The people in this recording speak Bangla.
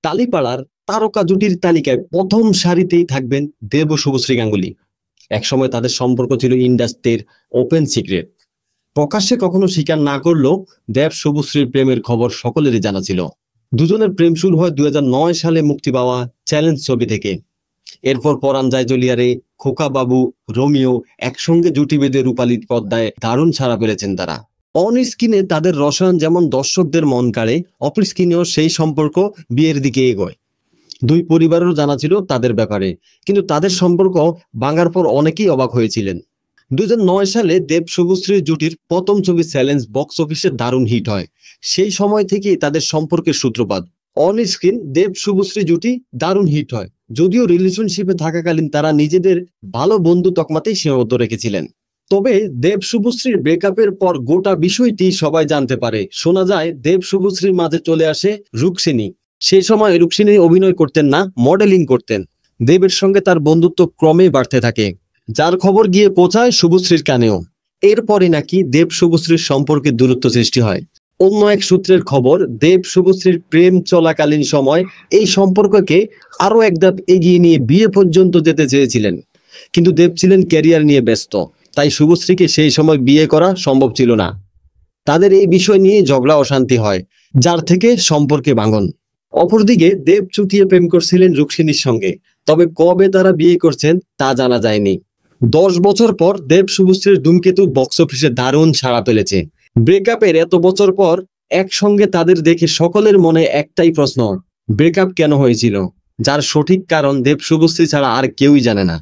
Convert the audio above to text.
টালিপাড়ার তারকা জুটির তালিকায় প্রথম সারিতেই থাকবেন দেব ও শুভশ্রী গাঙ্গুলী। একসময় তাদের সম্পর্ক ছিল ইন্ডাস্ট্রির ওপেন সিক্রেট। প্রকাশ্যে কখনো স্বীকার না করলেও দেব শুভশ্রীর প্রেমের খবর সকলেরই জানা ছিল। দুজনের প্রেম শুরু হয় 2009 সালে মুক্তি পাওয়া চ্যালেঞ্জ ছবি থেকে। এরপর পরাণ যায় জলিয়ারে, খোকা বাবু, রোমিও একসঙ্গে জুটি বেঁধে রূপালীর পর্দায় দারুণ সাড়া পেলেছেন তারা। অন স্ক্রিনে তাদের রসায়ন যেমন দর্শকদের মন কাড়ে, অফ স্ক্রিনেও সেই সম্পর্ক বিয়ের দিকে এগোয়। দুই পরিবারেরও জানা ছিল তাদের ব্যাপারে, কিন্তু তাদের সম্পর্ক ভাঙার পর অনেকেই অবাক হয়েছিলেন। 2009 সালে দেব শুভশ্রী জুটির প্রথম ছবি চ্যালেঞ্জ বক্স অফিসে দারুণ হিট হয়। সেই সময় থেকেই তাদের সম্পর্কের সূত্রপাত। অন স্ক্রিন দেব শুভশ্রী জুটি দারুণ হিট হয়, যদিও রিলেশনশিপে থাকাকালীন তারা নিজেদের ভালো বন্ধু তকমাতেই সীমাবদ্ধ রেখেছিলেন। তবে দেব শুভশ্রীর ব্রেকআপের পর গোটা বিষয়টি সবাই জানতে পারে। শোনা যায় দেব শুভশ্রীর মাঝে চলে আসে রুক্মিণী। সেই সময় রুক্মিণী অভিনয় করতেন না, মডেলিং করতেন। দেবের সঙ্গে তার বন্ধুত্ব ক্রমেই বাড়তে থাকে, যার খবর গিয়ে পৌঁছায় শুভশ্রীর কানেও। এরপরই নাকি দেব শুভশ্রীর সম্পর্কে দূরত্ব সৃষ্টি হয়। অন্য এক সূত্রের খবর, দেব শুভশ্রীর প্রেম চলাকালীন সময় এই সম্পর্ককে আরো এক ধাপ এগিয়ে নিয়ে বিয়ে পর্যন্ত যেতে চেয়েছিলেন, কিন্তু দেব ছিলেন ক্যারিয়ার নিয়ে ব্যস্ত, তাই শুভশ্রীকে সেই সময় বিয়ে করা সম্ভব ছিল না। তাদের এই বিষয় নিয়ে ঝগড়া অশান্তি হয়, যার থেকে সম্পর্কে ভাঙন। অপরদিকে দেব চুটিয়ে প্রেম করছিলেন রুক্মিণীর সঙ্গে, তবে কবে তারা বিয়ে করছেন তা জানা যায়নি। 10 বছর পর দেব শুভশ্রীর ধূমকেতু বক্স অফিসে দারুণ সাড়া ফেলেছে। ব্রেকআপের এত বছর পর একসঙ্গে তাদের দেখে সকলের মনে একটাই প্রশ্ন, ব্রেকআপ কেন হয়েছিল, যার সঠিক কারণ দেব শুভশ্রী ছাড়া আর কেউই জানে না।